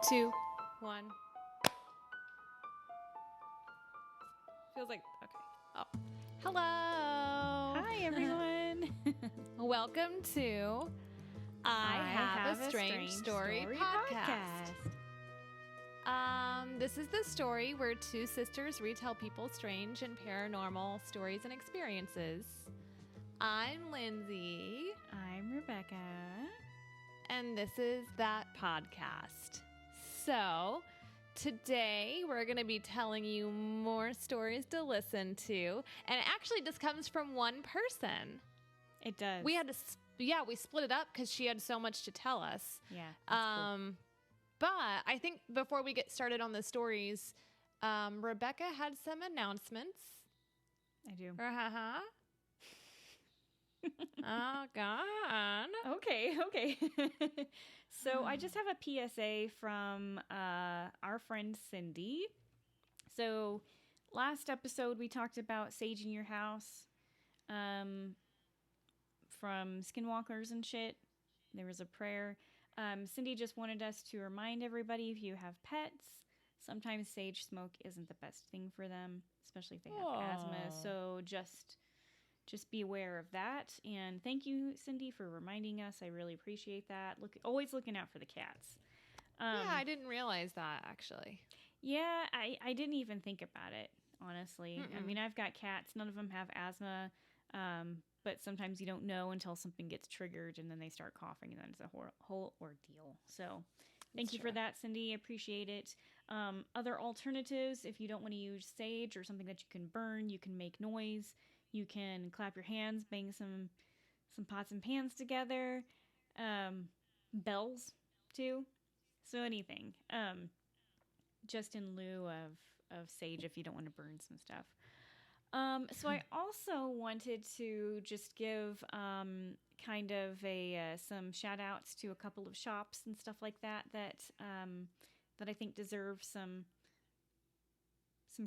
2, 1. Feels like, okay. Oh. Hello. Hi, everyone. Welcome to I Have a Strange Story podcast. This is the story where two sisters retell people's strange and paranormal stories and experiences. I'm Lindsay. I'm Rebecca. And this is that podcast. So, today we're going to be telling you more stories to listen to. And it actually just comes from one person. It does. We had to, we split it up because she had so much to tell us. Yeah. Cool. But I think before we get started on the stories, Rebecca had some announcements. I do. Oh, God. Okay. So I just have a PSA from our friend Cindy. So last episode we talked about sage in your house from skinwalkers and shit. There was a prayer. Cindy just wanted us to remind everybody, if you have pets, sometimes sage smoke isn't the best thing for them, especially if they have asthma. So just be aware of that. And thank you, Cindy, for reminding us. I really appreciate that. Always looking out for the cats. Yeah, I didn't realize that, actually. Yeah, I didn't even think about it, honestly. I mean, I've got cats. None of them have asthma. But sometimes you don't know until something gets triggered and then they start coughing, and then it's a whole ordeal. So thank you for that, Cindy. I appreciate it. Other alternatives, if you don't want to use sage or something that you can burn, you can make noise. You can clap your hands, bang some pots and pans together. Bells, too. So anything. Just in lieu of sage if you don't want to burn some stuff. So I also wanted to just give kind of some shout outs to a couple of shops and stuff like that I think deserve some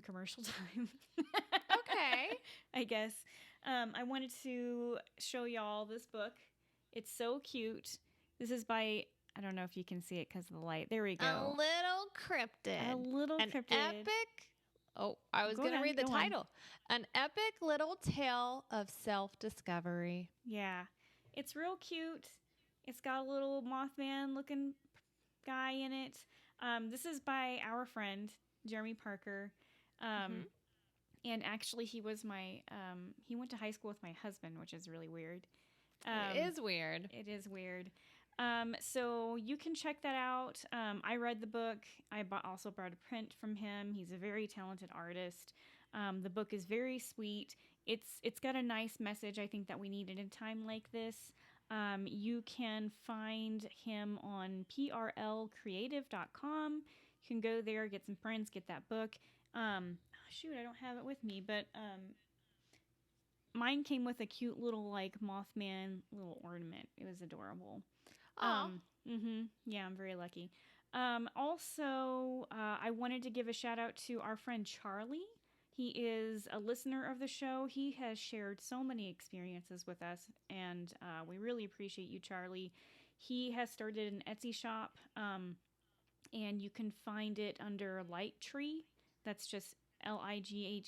commercial time. Okay. I guess. I wanted to show y'all this book. It's so cute. This is by, I don't know if you can see it because of the light. There we go. A little cryptid. An epic. Oh, I was going to read the title. An epic little tale of self-discovery. Yeah. It's real cute. It's got a little Mothman looking guy in it. This is by our friend, Jeremy Parker. And actually he was he went to high school with my husband, which is really weird. It is weird. It is weird. So you can check that out. I read the book. I also bought a print from him. He's a very talented artist. The book is very sweet. It's got a nice message, I think, that we need at a time like this. You can find him on prlcreative.com. You can go there, get some prints, get that book. Shoot, I don't have it with me, but mine came with a cute little Mothman little ornament. It was adorable. Yeah, I'm very lucky. Also, I wanted to give a shout out to our friend Charlie. He is a listener of the show. He has shared so many experiences with us, and we really appreciate you, Charlie. He has started an Etsy shop, and you can find it under Lightree. That's just Lightree.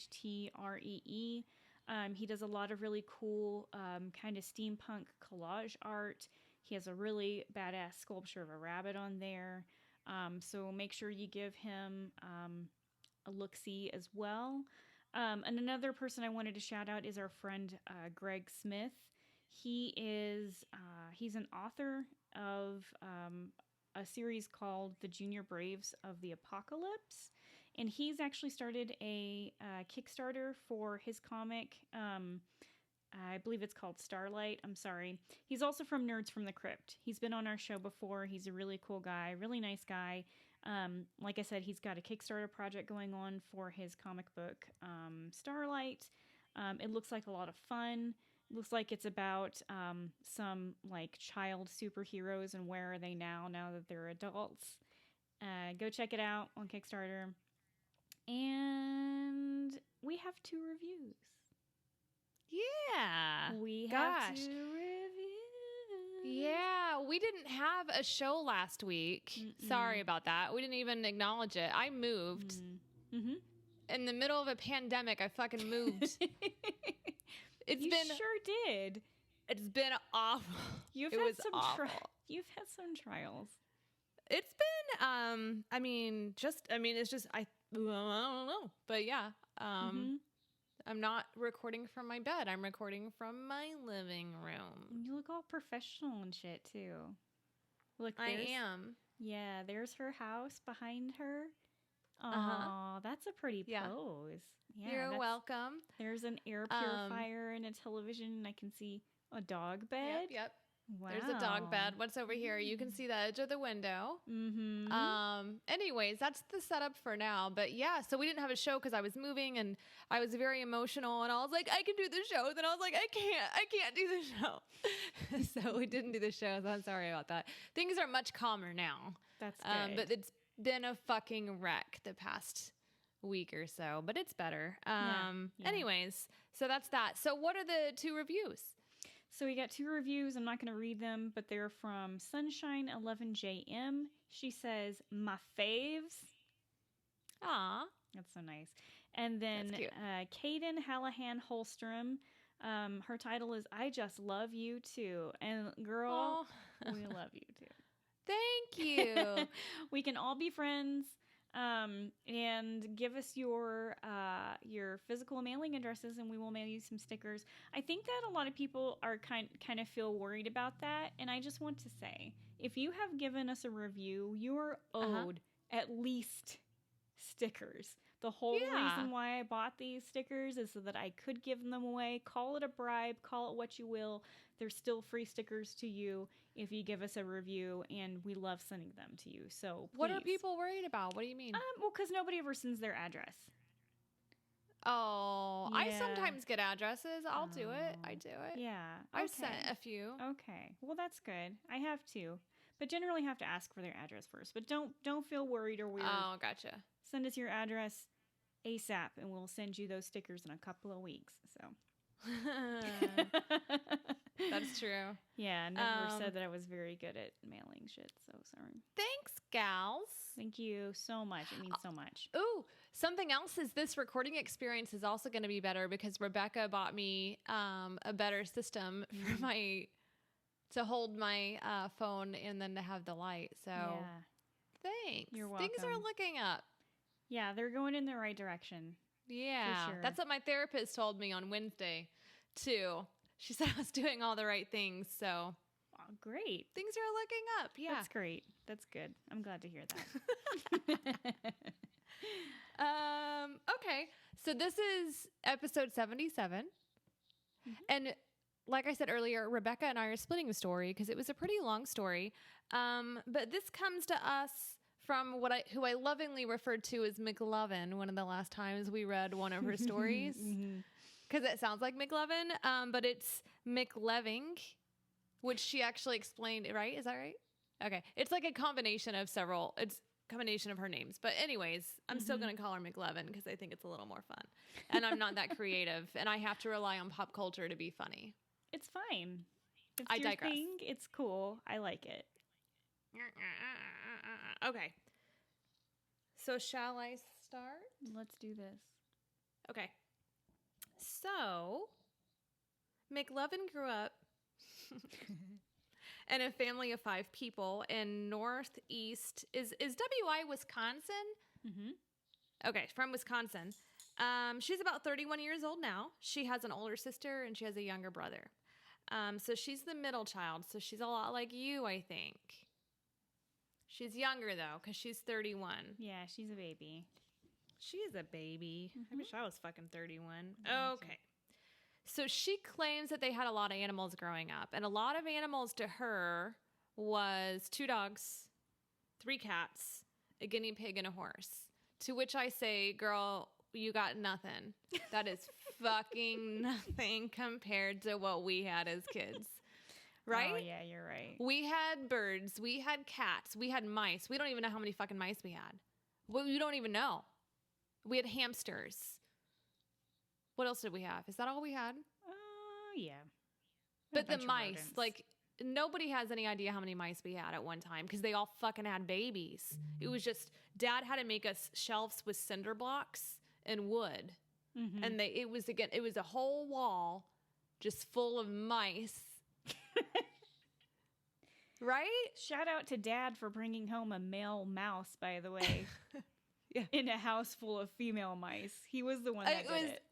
He does a lot of really cool kind of steampunk collage art. He has a really badass sculpture of a rabbit on there. So make sure you give him a look-see as well. And another person I wanted to shout out is our friend Greg Smith. He's an author of a series called The Junior Braves of the Apocalypse. And he's actually started a Kickstarter for his comic. I believe it's called Starlight. I'm sorry. He's also from Nerds from the Crypt. He's been on our show before. He's a really cool guy, really nice guy. Like I said, he's got a Kickstarter project going on for his comic book, Starlight. It looks like a lot of fun. It looks like it's about some child superheroes and where are they now that they're adults. Go check it out on Kickstarter. And we have 2 reviews. Yeah. We have 2 reviews. Yeah, we didn't have a show last week. Sorry about that. We didn't even acknowledge it. I moved. In the middle of a pandemic. I fucking moved. You sure did. It's been awful. You've had some trials. It's been it's just I don't know. But yeah. I'm not recording from my bed. I'm recording from my living room. You look all professional and shit too. Look, I am. Yeah, there's her house behind her. Oh, that's a pretty pose. Yeah, you're welcome. There's an air purifier and a television, and I can see a dog bed. Yep. Wow. There's a dog bed. What's over here? You can see the edge of the window. Anyways, that's the setup for now. But yeah, so we didn't have a show because I was moving and I was very emotional and I was like, I can do the show. Then I was like, I can't do the show. So we didn't do the show. So I'm sorry about that. Things are much calmer now. That's good. But it's been a fucking wreck the past week or so, but it's better. Anyways, so that's that. So what are the 2 reviews? So we got 2 reviews. I'm not going to read them, but they're from Sunshine11JM. She says, my faves. Aw. That's so nice. And then Kaden Hallahan Holstrom. Her title is I Just Love You Too. And girl, we love you too. Thank you. We can all be friends. And give us your physical mailing addresses and we will mail you some stickers. I think that a lot of people are kind of feel worried about that. And I just want to say, if you have given us a review, you're owed at least stickers. The whole reason why I bought these stickers is so that I could give them away. Call it a bribe, call it what you will. They're still free stickers to you if you give us a review, and we love sending them to you. So please. What are people worried about? What do you mean? Well, because nobody ever sends their address. Oh, yeah. I sometimes get addresses. I'll do it. I do it. Yeah. I've sent a few. Okay. Well, that's good. I have too. But generally have to ask for their address first. But don't feel worried or weird. Oh, gotcha. Send us your address ASAP, and we'll send you those stickers in a couple of weeks. So that's true. Yeah, I never said that I was very good at mailing shit. So sorry. Thanks, gals. Thank you so much. It means so much. Ooh, something else is this recording experience is also going to be better because Rebecca bought me a better system for to hold my phone and then to have the light. So thanks. You're welcome. Things are looking up. Yeah, they're going in the right direction. Yeah, for sure. That's what my therapist told me on Wednesday, too. She said I was doing all the right things, so. Oh, great. Things are looking up, yeah. That's great. That's good. I'm glad to hear that. Okay, so this is episode 77. And like I said earlier, Rebecca and I are splitting the story because it was a pretty long story. But this comes to us from who I lovingly referred to as McLovin one of the last times we read one of her stories. Because it sounds like McLovin, but it's MCLOVING, which she actually explained, right? Is that right? Okay. It's like a combination of combination of her names. But anyways, I'm still going to call her McLovin because I think it's a little more fun. And I'm not that creative, and I have to rely on pop culture to be funny. It's fine. It's I your digress. thing. It's cool. I like it. Okay. So shall I start? Let's do this. Okay. So, McLovin grew up in a family of 5 people in northeast. Is WI Wisconsin? Okay, from Wisconsin. She's about 31 years old now. She has an older sister and she has a younger brother. So she's the middle child. So she's a lot like you, I think. She's younger though, because she's 31. Yeah, she's a baby. She is a baby. I wish I was fucking 31. Okay. So she claims that they had a lot of animals growing up. And a lot of animals to her was 2 dogs, 3 cats, a guinea pig, and a horse. To which I say, girl, you got nothing. That is fucking nothing compared to what we had as kids. Right? Oh, yeah, you're right. We had birds. We had cats. We had mice. We don't even know how many fucking mice we had. We don't even know. We had hamsters. What else did we have? Is that all we had? Yeah. But the mice, like nobody has any idea how many mice we had at one time because they all fucking had babies. It was just Dad had to make us shelves with cinder blocks and wood. Mm-hmm. And it was a whole wall just full of mice. Right? Shout out to Dad for bringing home a male mouse, by the way. Yeah. In a house full of female mice. He was the one that did it.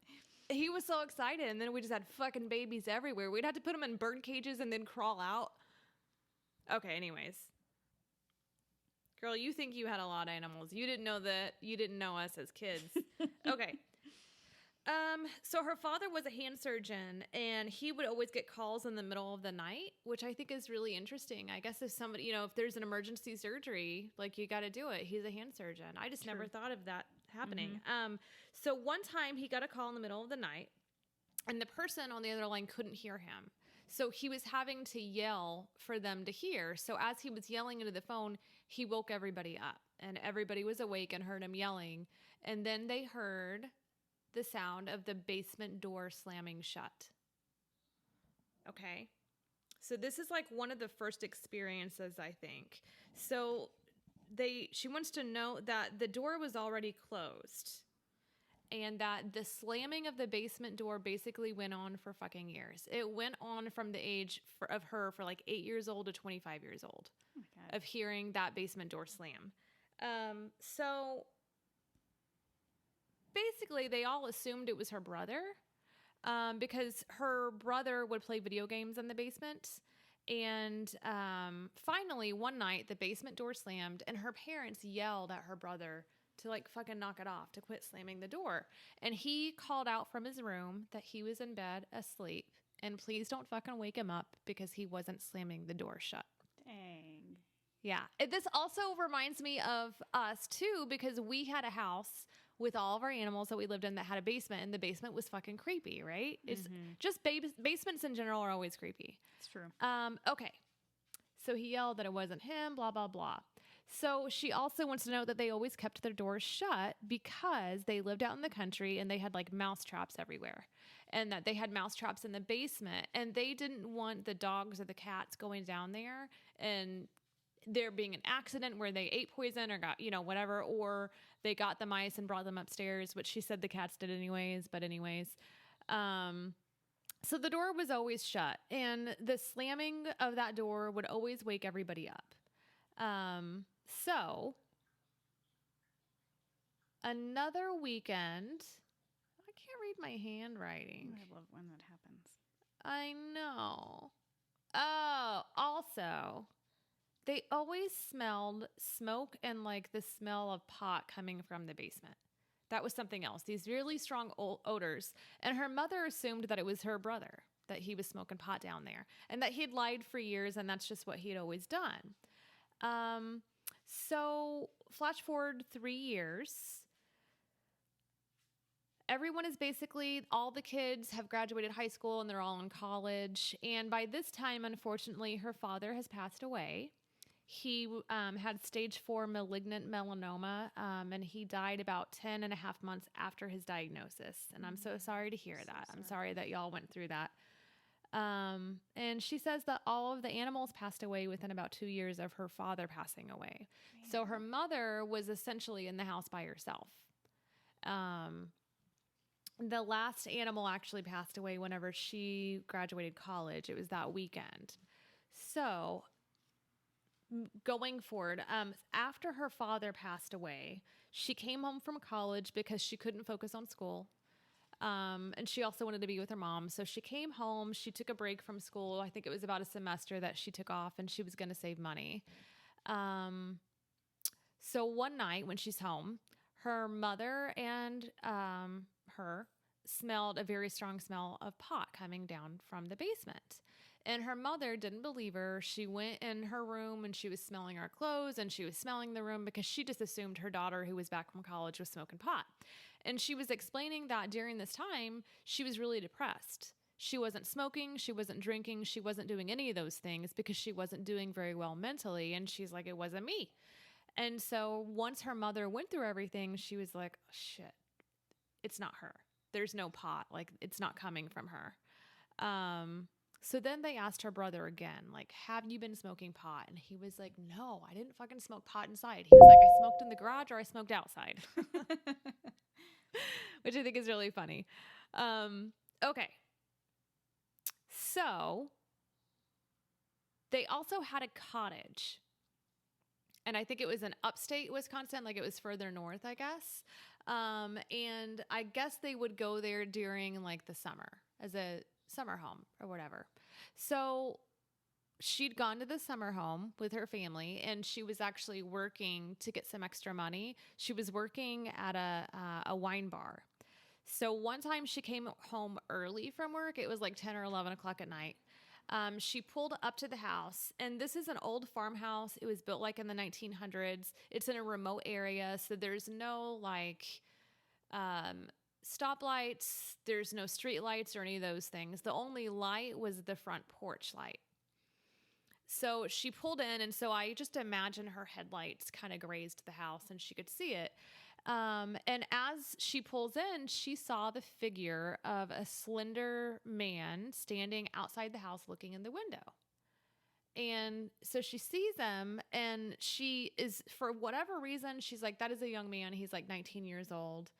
He was so excited, and then we just had fucking babies everywhere. We'd have to put them in bird cages and then crawl out. Okay, anyways. Girl, you think you had a lot of animals. You didn't know that. You didn't know us as kids. Okay. So her father was a hand surgeon, and he would always get calls in the middle of the night, which I think is really interesting. I guess if somebody, if there's an emergency surgery, like, you got to do it. He's a hand surgeon. I just never thought of that happening. Mm-hmm. So one time he got a call in the middle of the night, and the person on the other line couldn't hear him. So he was having to yell for them to hear. So as he was yelling into the phone, he woke everybody up, and everybody was awake and heard him yelling. And then they heard the sound of the basement door slamming shut. Okay. So this is like one of the first experiences, I think. So she wants to know that the door was already closed and that the slamming of the basement door basically went on for fucking years. It went on from the age of her for like 8 years old to 25 years old of hearing that basement door slam. So basically, they all assumed it was her brother because her brother would play video games in the basement. And finally, one night, the basement door slammed, and her parents yelled at her brother to, like, fucking knock it off, to quit slamming the door. And he called out from his room that he was in bed asleep, and please don't fucking wake him up because he wasn't slamming the door shut. Dang. Yeah. This also reminds me of us, too, because we had a house with all of our animals that we lived in that had a basement, and the basement was fucking creepy, right? It's just basements in general are always creepy. It's true. Okay. So he yelled that it wasn't him, blah, blah, blah. So she also wants to know that they always kept their doors shut because they lived out in the country and they had like mouse traps everywhere, and that they had mouse traps in the basement, and they didn't want the dogs or the cats going down there and there being an accident where they ate poison or got, whatever, or they got the mice and brought them upstairs, which she said the cats did anyways. But anyways, so the door was always shut, and the slamming of that door would always wake everybody up. So another weekend, I can't read my handwriting. I love when that happens. I know. Oh, also, they always smelled smoke and like the smell of pot coming from the basement. That was something else. These really strong odors. And her mother assumed that it was her brother, that he was smoking pot down there, and that he'd lied for years, and that's just what he'd always done. So flash forward 3 years. Everyone is basically, all the kids have graduated high school and they're all in college. And by this time, unfortunately, her father has passed away. He had stage 4 malignant melanoma, and he died about 10 and a half months after his diagnosis. And I'm so sorry to hear that. I'm sorry that y'all went through that. And she says that all of the animals passed away within about 2 years of her father passing away. Man. So her mother was essentially in the house by herself. The last animal actually passed away whenever she graduated college. It was that weekend. So going forward, after her father passed away, she came home from college because she couldn't focus on school. And she also wanted to be with her mom. So she came home, she took a break from school. I think it was about a semester that she took off, and she was going to save money. So one night when she's home, her mother and her smelled a very strong smell of pot coming down from the basement. And her mother didn't believe her. She went in her room and she was smelling her clothes, and she was smelling the room because she just assumed her daughter, who was back from college, was smoking pot. And she was explaining that during this time, she was really depressed. She wasn't smoking, she wasn't drinking, she wasn't doing any of those things because she wasn't doing very well mentally. And she's like, it wasn't me. And so once her mother went through everything, she was like, oh, shit, it's not her. There's no pot. Like, it's not coming from her. So then they asked her brother again, like, have you been smoking pot? And he was like, no, I didn't fucking smoke pot inside. He was like, I smoked in the garage or I smoked outside, which I think is really funny. Okay. So they also had a cottage. And I think it was in upstate Wisconsin, like it was further north, I guess. And I guess they would go there during like the summer as a summer home or whatever. So she'd gone to the summer home with her family, and she was actually working to get some extra money. She was working at a wine bar. So one time she came home early from work. It was like 10 or 11 o'clock at night. She pulled up to the house, and this is an old farmhouse. It was built like in the 1900s. It's in a remote area, so there's no like stoplights. There's no street lights or any of those things. The only light was the front porch light. So she pulled in, and so I just imagine her headlights kind of grazed the house, and she could see it. And as she pulls in, she saw the figure of a slender man standing outside the house looking in the window. And so she sees him, and she is, for whatever reason, she's like, that is a young man. He's like 19 years old.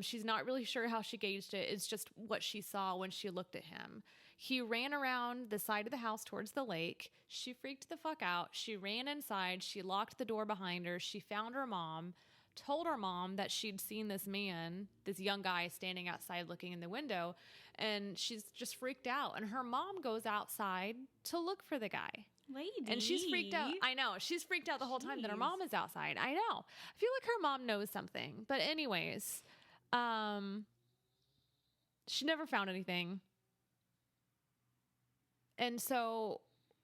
She's not really sure how she gauged it. It's just what she saw when she looked at him. He ran around the side of the house towards the lake. She freaked the fuck out. She ran inside. She locked the door behind her. She found her mom, told her mom that she'd seen this man, this young guy standing outside looking in the window, and she's just freaked out. And her mom goes outside to look for the guy. Lady. And she's freaked out. I know. She's freaked out the whole time that her mom is outside. I know. I feel like her mom knows something. But anyways, she never found anything. And so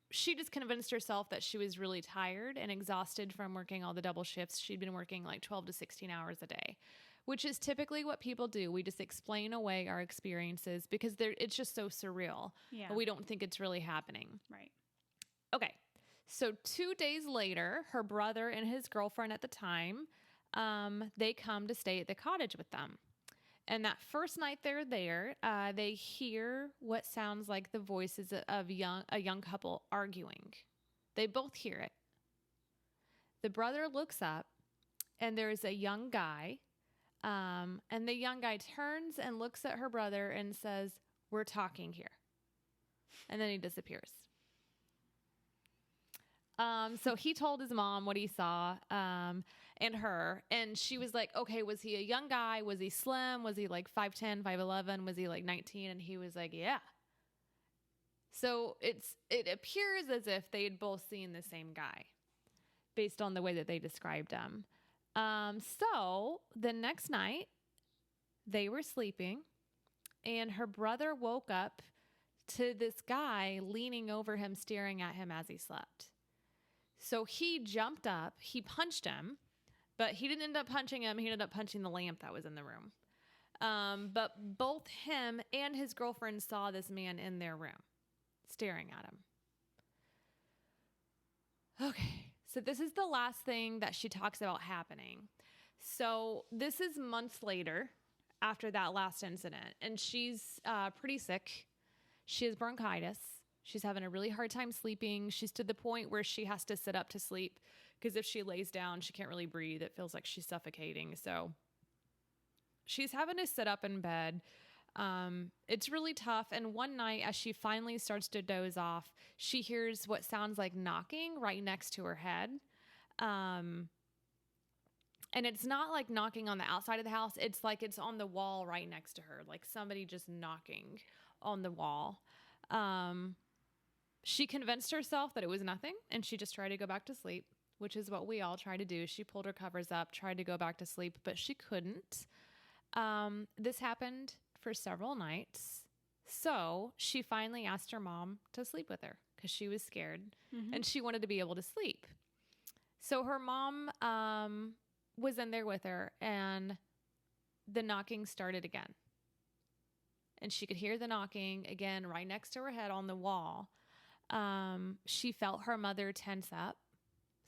she just convinced herself that she was really tired and exhausted from working all the double shifts. She'd been working like 12 to 16 hours a day, which is typically what people do. We just explain away our experiences because it's just so surreal. Yeah. But we don't think it's really happening. Right. Okay. So 2 days later, her brother and his girlfriend at the time, they come to stay at the cottage with them. And that first night they're there, they hear what sounds like the voices of a young couple arguing. They both hear it. The brother looks up, and there's a young guy, and the young guy turns and looks at her brother and says, "We're talking here." And then he disappears. So he told his mom what he saw, and her, and she was like, okay, was he a young guy? Was he slim? Was he like 5'10", 5'11"? Was he like 19? And he was like, yeah. So it appears as if they had both seen the same guy based on the way that they described him. So the next night they were sleeping, and her brother woke up to this guy leaning over him, staring at him as he slept. So he jumped up, he punched him, but he didn't end up punching him. He ended up punching the lamp that was in the room. But both him and his girlfriend saw this man in their room, staring at him. Okay, so this is the last thing that she talks about happening. So this is months later after that last incident, and she's pretty sick. She has bronchitis. She's having a really hard time sleeping. She's to the point where she has to sit up to sleep because if she lays down, she can't really breathe. It feels like she's suffocating. So she's having to sit up in bed. It's really tough. And one night, as she finally starts to doze off, she hears what sounds like knocking right next to her head. And it's not like knocking on the outside of the house. It's like it's on the wall right next to her, like somebody just knocking on the wall. She convinced herself that it was nothing, and she just tried to go back to sleep, which is what we all try to do. She pulled her covers up, tried to go back to sleep, but she couldn't. This happened for several nights. So she finally asked her mom to sleep with her because she was scared, and she wanted to be able to sleep. So her mom was in there with her, and the knocking started again. And she could hear the knocking again right next to her head on the wall. She felt her mother tense up.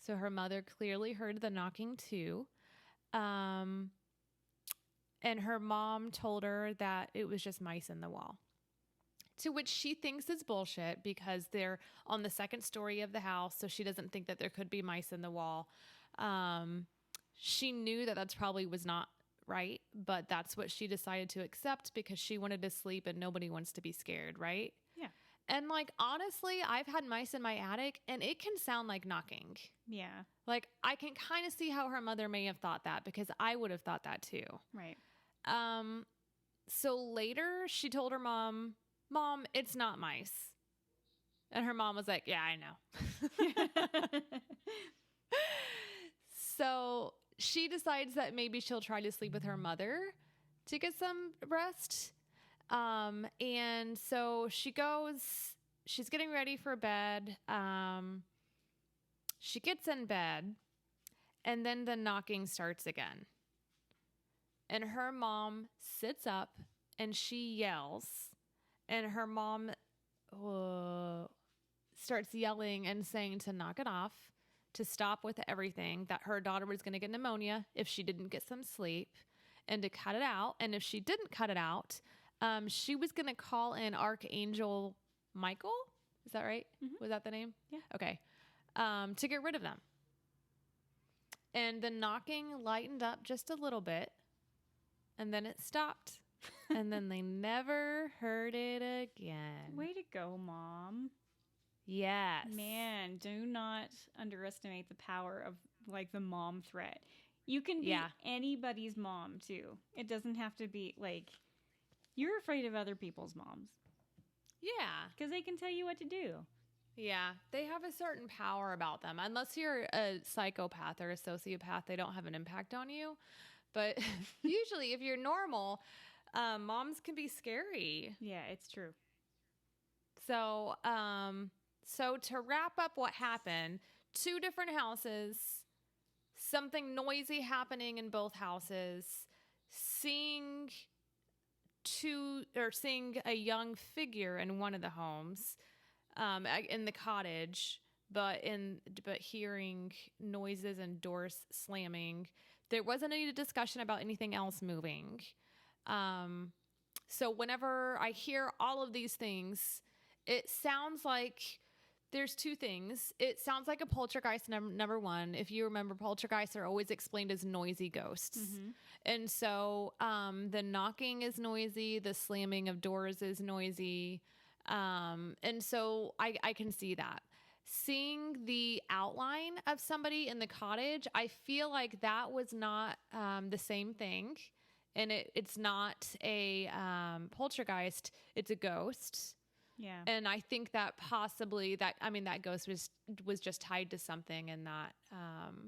So her mother clearly heard the knocking too. And her mom told her that it was just mice in the wall. to which she thinks is bullshit because they're on the second story of the house, so she doesn't think that there could be mice in the wall. She knew that that's probably was not right, but that's what she decided to accept because she wanted to sleep and nobody wants to be scared, right? Yeah. And like, honestly, I've had mice in my attic and it can sound like knocking. Yeah. Like, I can kind of see how her mother may have thought that because I would have thought that too. Right. So later she told her mom, it's not mice. And her mom was like, yeah, I know. So she decides that maybe she'll try to sleep with her mother to get some rest. And so she's getting ready for bed. She gets in bed and then the knocking starts again. And her mom sits up and she yells and her mom starts yelling and saying to knock it off, to stop with everything, that her daughter was going to get pneumonia if she didn't get some sleep, and to cut it out. And if she didn't cut it out, she was going to call in Archangel Michael. Is that right? Mm-hmm. Was that the name? Yeah. Okay. To get rid of them. And the knocking lightened up just a little bit, and then it stopped. And then they never heard it again. Way to go, Mom. Yes. Man, do not underestimate the power of like the mom threat. You can be anybody's mom too. It doesn't have to be like you're afraid of other people's moms. Yeah. Because they can tell you what to do. Yeah. They have a certain power about them. Unless you're a psychopath or a sociopath, they don't have an impact on you. But usually if you're normal, moms can be scary. Yeah, it's true. So to wrap up what happened, 2 different houses, something noisy happening in both houses, seeing a young figure in one of the homes, in the cottage, but hearing noises and doors slamming. There wasn't any discussion about anything else moving. So whenever I hear all of these things, it sounds like there's 2 things. It sounds like a poltergeist, number one. If you remember, poltergeists are always explained as noisy ghosts. Mm-hmm. And so the knocking is noisy. The slamming of doors is noisy. And so I can see that. Seeing the outline of somebody in the cottage, I feel like that was not the same thing. And it's not a poltergeist. It's a ghost. Yeah. And I think that possibly that ghost was just tied to something in that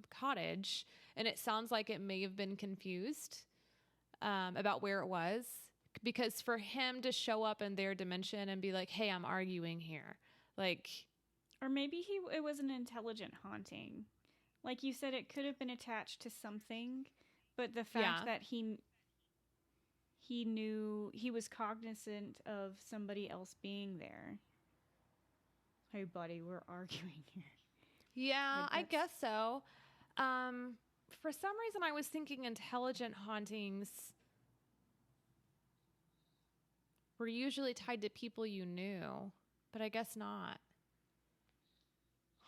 cottage. And it sounds like it may have been confused about where it was, because for him to show up in their dimension and be like, hey, I'm arguing here. Like, or maybe it was an intelligent haunting. Like you said, it could have been attached to something, but the fact that he knew, he was cognizant of somebody else being there. Hey, buddy, we're arguing here. Yeah, I guess so. For some reason, I was thinking intelligent hauntings were usually tied to people you knew, but I guess not.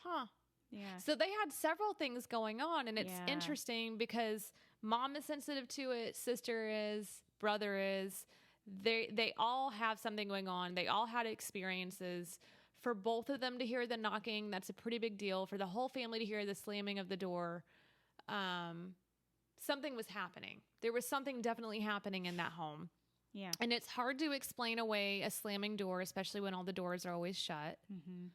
Huh. Yeah. So they had several things going on, and it's interesting because mom is sensitive to it, sister is, brother is. They all have something going on. They all had experiences. For both of them to hear the knocking, that's a pretty big deal. For the whole family to hear the slamming of the door, something was happening. There was something definitely happening in that home. Yeah. And it's hard to explain away a slamming door, especially when all the doors are always shut. Mm-hmm.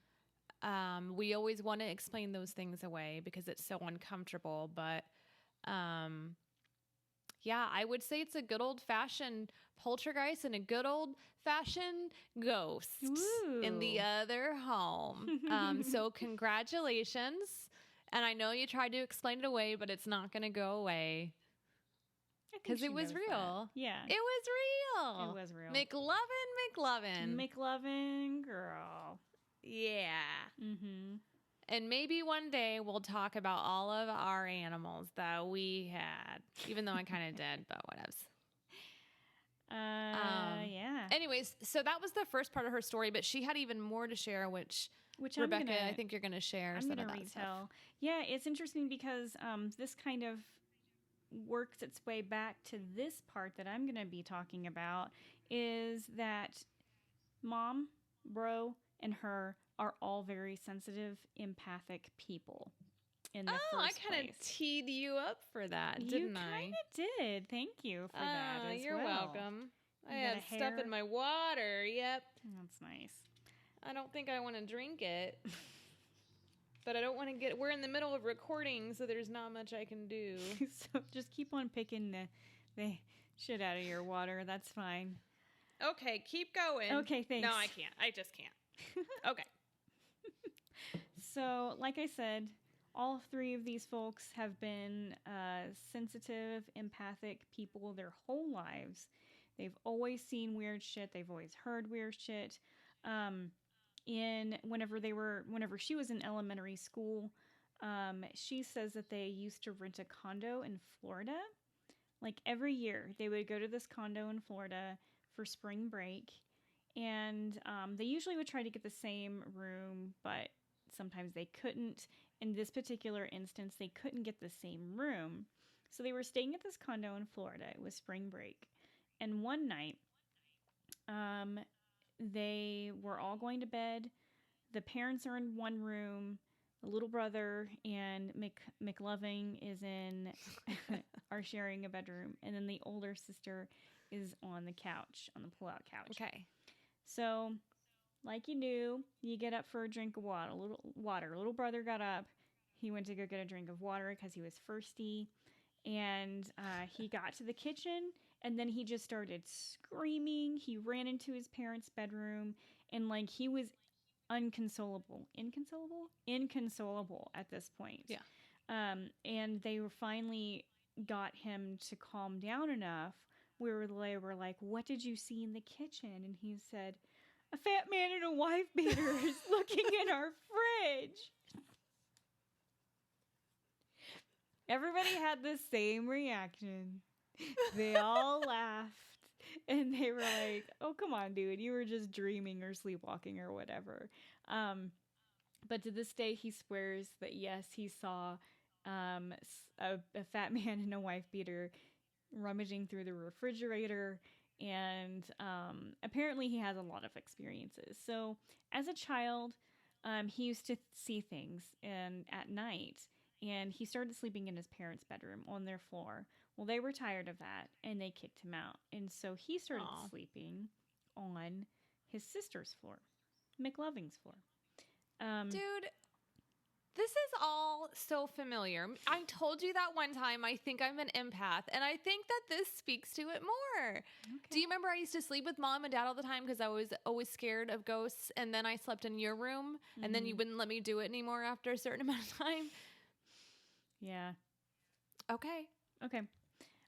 We always want to explain those things away because it's so uncomfortable. But yeah, I would say it's a good old-fashioned poltergeist and a good old-fashioned ghost in the other home. So congratulations. And I know you tried to explain it away, but it's not going to go away. Because it was real. That. Yeah. It was real. It was real. McLovin. McLovin girl. Yeah. Mm-hmm. And maybe one day we'll talk about all of our animals that we had. Even though I kind of did, but whatevs. Yeah. Anyways, so that was the first part of her story, but she had even more to share, which Rebecca, I think you're going to share some of that retell. stuff. Yeah, it's interesting because this kind of works its way back to this part that I'm going to be talking about, is that Mom, Bro, and her are all very sensitive, empathic people. In the first I kind of teed you up for that, didn't I? You kind of did. Thank you for that as you're welcome. I have stuff in my water. Yep. That's nice. I don't think I want to drink it. But I don't want to get... We're in the middle of recording, so there's not much I can do. So just keep on picking the shit out of your water. That's fine. Okay, keep going. Okay, thanks. No, I can't. I just can't. Okay. So, like I said, all three of these folks have been sensitive, empathic people their whole lives. They've always seen weird shit. They've always heard weird shit. Whenever she was in elementary school, she says that they used to rent a condo in Florida. Like every year, they would go to this condo in Florida for spring break, and they usually would try to get the same room, but sometimes they couldn't. In this particular instance, they couldn't get the same room, so they were staying at this condo in Florida. It was spring break, and one night, they were all going to bed. The parents are in one room. The little brother and MCLOVING are sharing a bedroom, and then the older sister is on the couch, on the pull-out couch. Okay. So, like you do, you get up for a drink of water. Little brother got up. He went to go get a drink of water because he was thirsty, and he got to the kitchen, and then he just started screaming. He ran into his parents' bedroom, and like he was inconsolable at this point. Yeah. And they finally got him to calm down enough where they were like, "What did you see in the kitchen?" And he said, "A fat man in a wife beater is looking in our fridge." Everybody had the same reaction. They all laughed. And they were like, "Oh, come on, dude. You were just dreaming or sleepwalking or whatever." But to this day, he swears that, yes, he saw a fat man in a wife beater rummaging through the refrigerator. And apparently he has a lot of experiences. So as a child, he used to see things at night. And he started sleeping in his parents' bedroom on their floor. Well, they were tired of that, and they kicked him out. And so he started sleeping on his sister's floor, MCLOVING's floor. Dude, this is all so familiar. I told you that one time I think I'm an empath, and I think that this speaks to it more. Okay. Do you remember I used to sleep with Mom and Dad all the time because I was always scared of ghosts, and then I slept in your room, and then you wouldn't let me do it anymore after a certain amount of time? Yeah. Okay.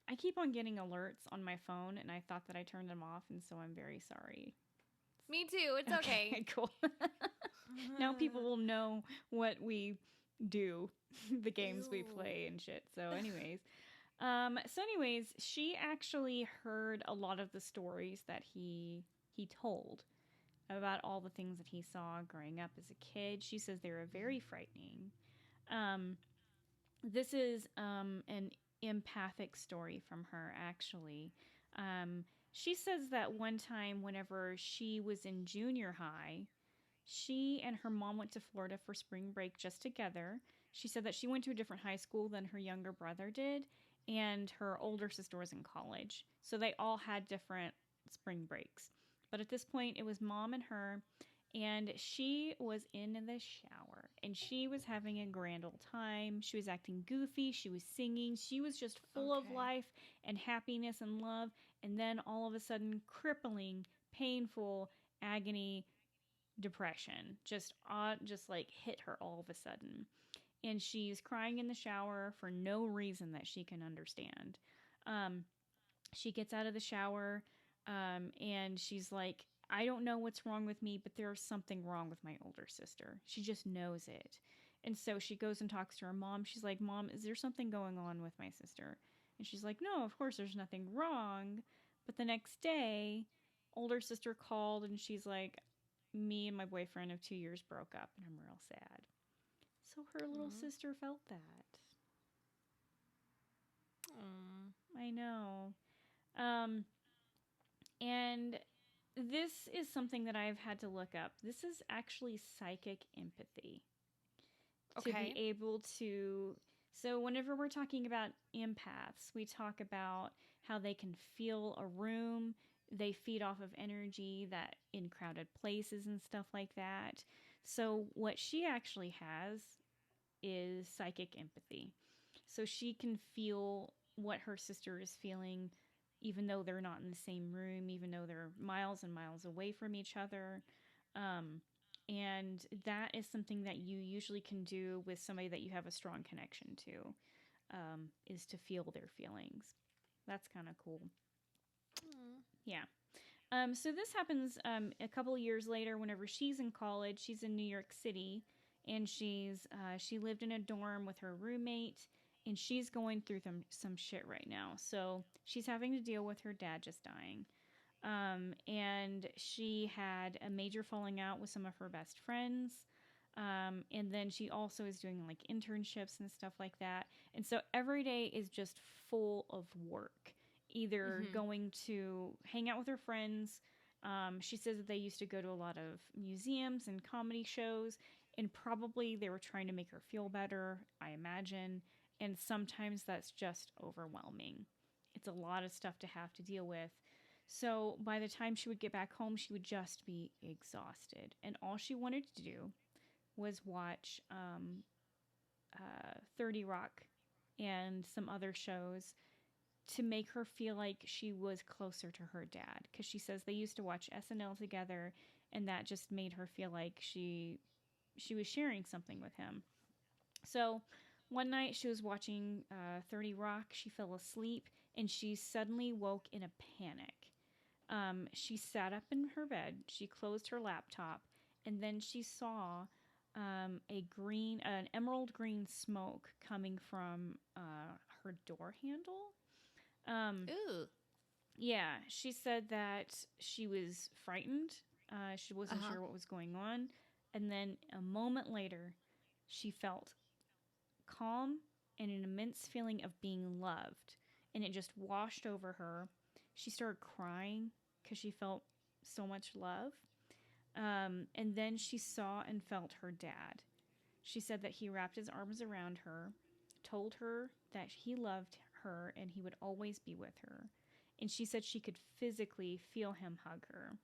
I keep on getting alerts on my phone, and I thought that I turned them off, and so I'm very sorry. Me too. It's okay. Cool. Now people will know what we do, the games we play and shit. So anyways, she actually heard a lot of the stories that he told about all the things that he saw growing up as a kid. She says they were very frightening. This is an empathic story from her, actually. She says that one time whenever she was in junior high, she and her mom went to Florida for spring break just together. She said that she went to a different high school than her younger brother did, and her older sister was in college. So they all had different spring breaks. But at this point, it was Mom and her, and she was in the shower, and she was having a grand old time. She was acting goofy. She was singing. She was just full of life and happiness and love. And then all of a sudden, crippling, painful, agony, depression just like hit her all of a sudden. And she's crying in the shower for no reason that she can understand. She gets out of the shower, and she's like, "I don't know what's wrong with me, but there's something wrong with my older sister." She just knows it. And so she goes and talks to her mom. She's like, "Mom, is there something going on with my sister?" And she's like, "No, of course there's nothing wrong, But the next day, older sister called and she's like, me and my boyfriend of 2 years broke up and I'm real sad. So her little sister felt that. I know. And this is something that I've had to look up. This is actually psychic empathy. Okay. To be able to... So whenever we're talking about empaths, we talk about how they can feel a room. They feed off of energy that in crowded places and stuff like that. So what she actually has is psychic empathy. So she can feel what her sister is feeling, even though they're not in the same room, even though they're miles and miles away from each other. And that is something that you usually can do with somebody that you have a strong connection to, is to feel their feelings. That's kind of cool. Yeah. So this happens a couple of years later whenever she's in college. She's in New York City, and she lived in a dorm with her roommate, and she's going through some shit right now. So she's having to deal with her dad just dying. And she had a major falling out with some of her best friends. And then she also is doing like internships and stuff like that. And so every day is just full of work, either going to hang out with her friends. She says that they used to go to a lot of museums and comedy shows, and probably they were trying to make her feel better, I imagine. And sometimes that's just overwhelming. It's a lot of stuff to have to deal with. So by the time she would get back home, she would just be exhausted. And all she wanted to do was watch 30 Rock and some other shows to make her feel like she was closer to her dad. Because she says they used to watch SNL together, and that just made her feel like she was sharing something with him. So one night she was watching 30 Rock. She fell asleep, and she suddenly woke in a panic. She sat up in her bed, she closed her laptop, and then she saw an emerald green smoke coming from her door handle. Ooh. Yeah, she said that she was frightened. She wasn't sure what was going on. And then a moment later, she felt calm and an immense feeling of being loved. And it just washed over her. She started crying because she felt so much love. And then she saw and felt her dad. She said that he wrapped his arms around her, told her that he loved her and he would always be with her. And she said she could physically feel him hug her.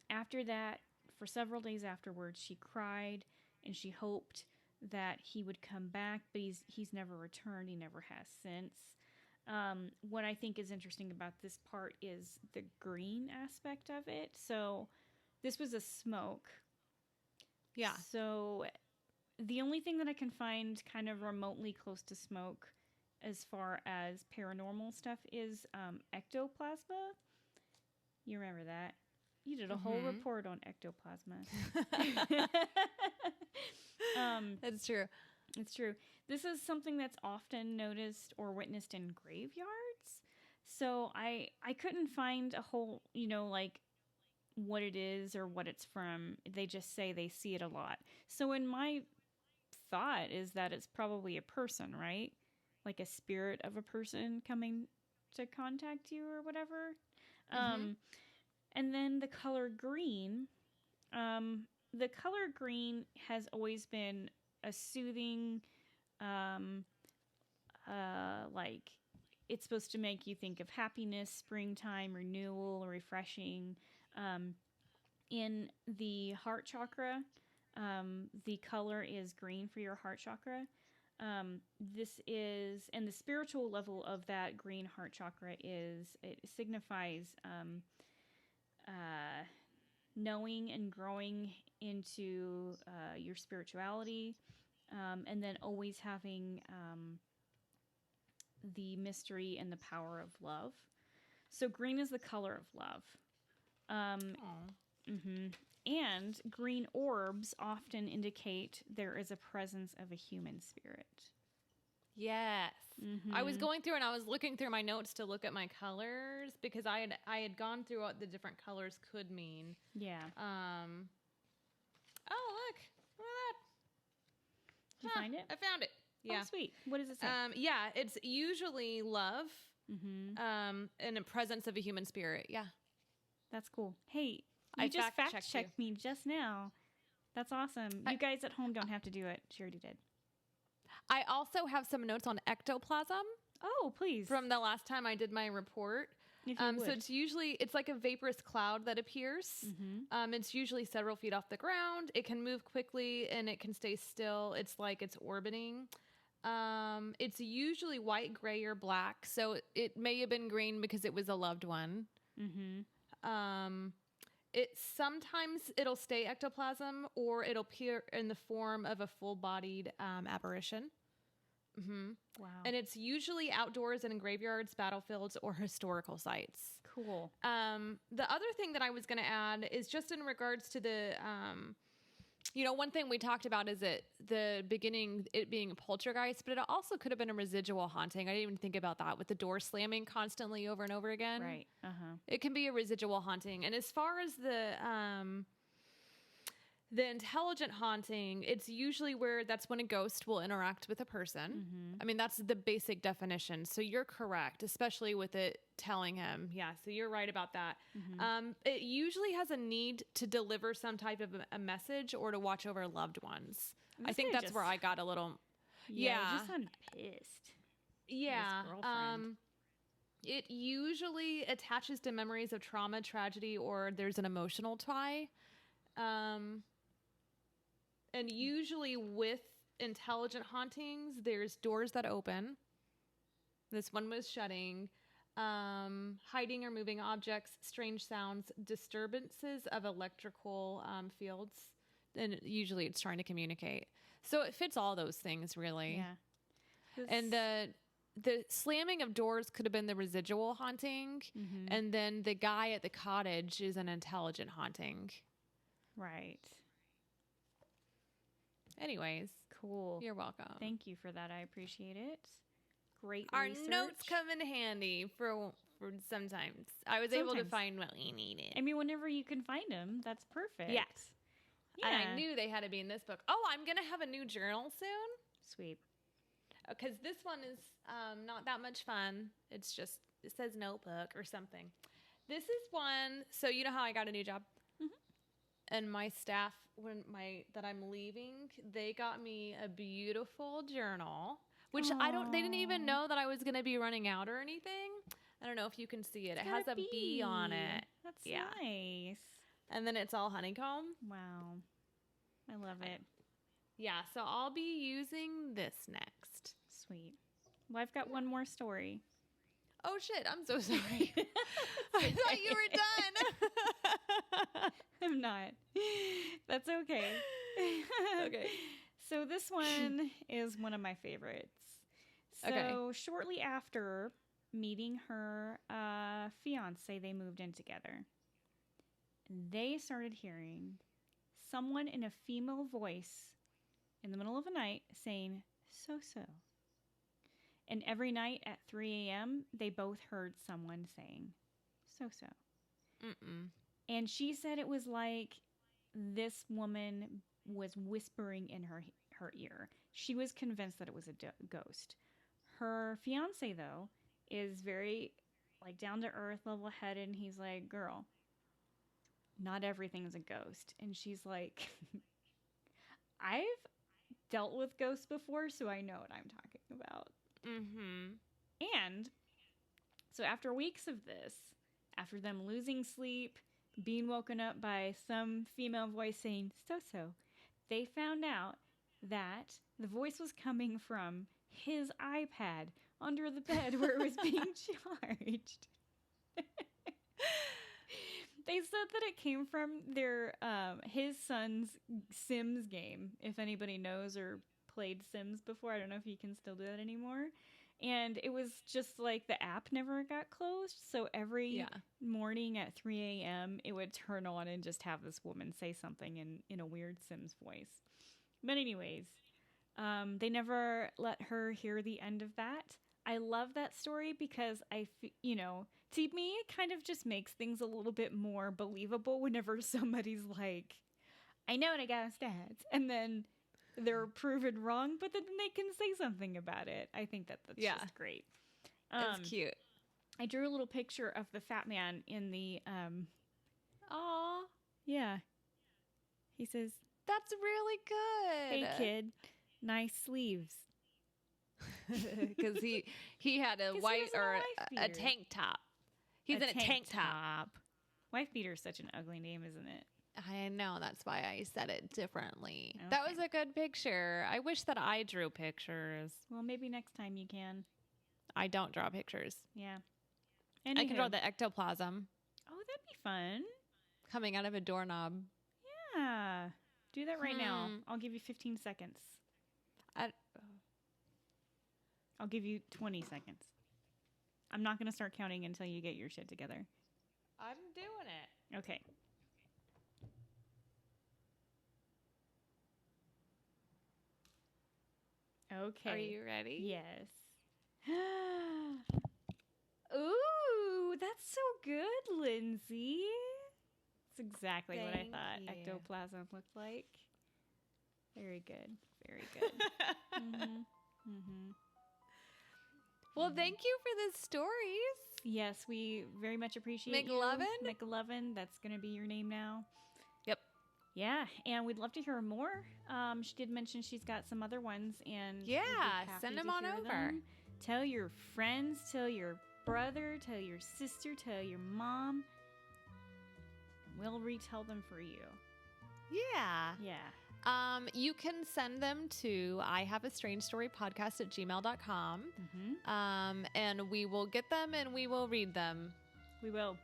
After that, for several days afterwards, she cried and she hoped that he would come back, but he's never returned. He never has since. What I think is interesting about this part is the green aspect of it. So this was a smoke. Yeah. So the only thing that I can find kind of remotely close to smoke as far as paranormal stuff is ectoplasma. You remember that? You did a whole report on ectoplasma. That's true. It's true. This is something that's often noticed or witnessed in graveyards. So I couldn't find a whole, like what it is or what it's from. They just say they see it a lot. So in my thought is that it's probably a person, right? Like a spirit of a person coming to contact you or whatever. And then the color green. The color green has always been a soothing, like it's supposed to make you think of happiness, springtime, renewal, refreshing. In the heart chakra, the color is green for your heart chakra. This is, and the spiritual level of that green heart chakra it signifies knowing and growing into your spirituality, and then always having the mystery and the power of love. So green is the color of love. And green orbs often indicate there is a presence of a human spirit. Yes. I was Mm-hmm. going through and I was looking through my notes to look at my colors because I had gone through what the different colors could mean. Yeah. Oh, look. Look at Did you that. find it? I found it. Yeah. Oh, sweet. What does it say? Yeah, it's usually love, Mm-hmm. and the presence of a human spirit. Yeah. That's cool. Hey, I you just fact-checked fact-checked me just now. That's awesome. You guys at home don't have to do it. She already did. I also have some notes on ectoplasm Oh, please. from the last time I did my report. If you would. So it's like a vaporous cloud that appears. Mm-hmm. It's usually several feet off the ground. It can move quickly and it can stay still. It's like it's orbiting. It's usually white, gray, or black. So it may have been green because it was a loved one. Mm-hmm. It'll stay ectoplasm or it'll appear in the form of a full-bodied apparition. Wow. And it's usually outdoors and in graveyards, battlefields, or historical sites. Cool. The other thing that I was going to add is just in regards to the, one thing we talked about is at the beginning, it being a poltergeist, but it also could have been a residual haunting. I didn't even think about that with the door slamming constantly over and over again. Right. Uh-huh. It can be a residual haunting. And as far as the intelligent haunting, it's usually that's when a ghost will interact with a person. Mm-hmm. I mean, that's the basic definition. So you're correct, especially with it telling him. Yeah, so you're right about that. Mm-hmm. It usually has a need to deliver some type of a message or to watch over loved ones. I think that's where I got a little... Yeah. He just sounded pissed. Yeah. His girlfriend. It usually attaches to memories of trauma, tragedy, or there's an emotional tie. And usually with intelligent hauntings, there's doors that open. This one was shutting. Hiding or moving objects, strange sounds, disturbances of electrical fields. And usually it's trying to communicate. So it fits all those things, really. Yeah. And the slamming of doors could have been the residual haunting. Mm-hmm. And then the guy at the cottage is an intelligent haunting. Right. Anyways, Cool. you're welcome. Thank you for that. I appreciate it. Great Our research. notes come in handy for sometimes. I was able to find what we needed. I mean, whenever you can find them, that's perfect. Yes. Yeah. And I knew they had to be in this book. Oh, I'm going to have a new journal soon. Sweet. Because this one is not that much fun. It says notebook or something. This is one. So you know how I got a new job? Mm-hmm. And my staff, that I'm leaving, they got me a beautiful journal, which Aww. they didn't even know that I was going to be running out or anything. I don't know if you can see it. It has a bee on it. That's nice. And then it's all honeycomb. Wow. I love it. Yeah, so I'll be using this next. Sweet. Well, I've got one more story. Oh, shit. I'm so sorry. I thought you were done. I'm not. That's okay. Okay. So this one is one of my favorites. So shortly after meeting her fiance, they moved in together. They started hearing someone in a female voice in the middle of the night saying, so. And every night at 3 a.m., they both heard someone saying, so. Mm-mm. And she said it was like this woman was whispering in her ear. She was convinced that it was a ghost. Her fiance, though, is very like down to earth, level-headed, and he's like, girl, not everything's a ghost. And she's like, I've dealt with ghosts before, so I know what I'm talking about. Mm-hmm. And so after weeks of this, after them losing sleep, being woken up by some female voice saying, so, they found out that the voice was coming from his iPad under the bed where it was being charged. They said that it came from his son's Sims game. If anybody knows or played Sims before, I don't know if you can still do that anymore. And it was just like the app never got closed. So every morning at 3 a.m., it would turn on and just have this woman say something in a weird Sims voice. But anyways, They never let her hear the end of that. I love that story because to me, it kind of just makes things a little bit more believable whenever somebody's like, I know what I got stats. And then they're proven wrong, but then they can say something about it. I think that's just great. It's cute. I drew a little picture of the fat man in the, Aw. Yeah. He says, That's really good. hey, kid, nice sleeves. Because he had a white or a tank top. He's in a tank top. Wife beater is such an ugly name, isn't it? I know. That's why I said it differently. Okay. That was a good picture. I wish that I drew pictures. Well, maybe next time you can. I don't draw pictures. Yeah. I can draw the ectoplasm. Oh, that'd be fun. Coming out of a doorknob. Yeah. Do that right now. I'll give you 15 seconds. I'll give you 20 seconds. I'm not going to start counting until you get your shit together. I'm doing it. Okay. Okay. Are you ready? Yes. Ooh, that's so good, Lindsay. That's exactly what I thought ectoplasm looked like. Very good. Very good. Well, thank you for the stories. Yes, we very much appreciate McLovin? you. McLovin, that's going to be your name now. Yep. Yeah, and we'd love to hear more. She did mention she's got some other ones, and yeah, we'd be happy send them to on hear over. them. Tell your friends, tell your brother, tell your sister, tell your mom. We'll retell them for you. Yeah. Yeah. You can send them to ihaveastrangestorypodcast@gmail.com. And we will get them and we will read them. We will.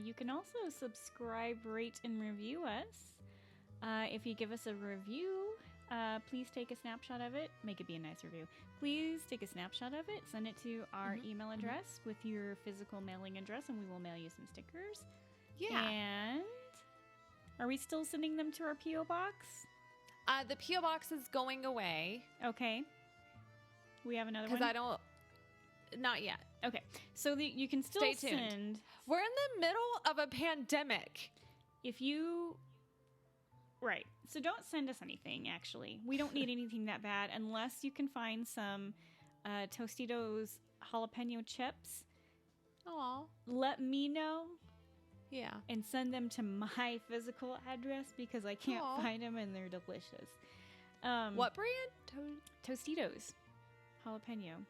You can also subscribe, rate, and review us. If you give us a review, please take a snapshot of it. Make it be a nice review. Please take a snapshot of it. Send it to our email address with your physical mailing address, and we will mail you some stickers. Yeah. And are we still sending them to our P.O. box? The P.O. box is going away. Okay. We have another one? Because not yet. Okay. So you can still Stay tuned. send. We're in the middle of a pandemic. Right. So don't send us anything, actually. We don't need anything that bad unless you can find some Tostitos jalapeno chips. Aw. Let me know. Yeah. And send them to my physical address because I can't find them and they're delicious. What brand? Tostitos. Jalapeno.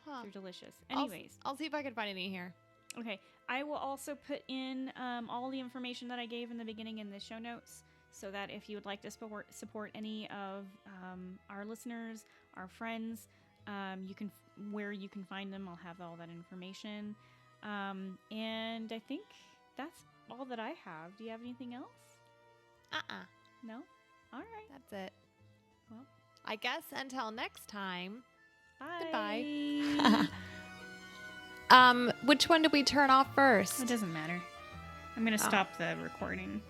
Huh. They're delicious. Anyways. I'll see if I can find any here. Okay. I will also put in all the information that I gave in the beginning in the show notes so that if you would like to support any of our listeners, our friends, where you can find them, I'll have all that information. And I think that's all that I have. Do you have anything else? No? All right. That's it. Well, I guess until next time. bye. Goodbye. Which one did we turn off first? It doesn't matter. I'm going to stop the recording.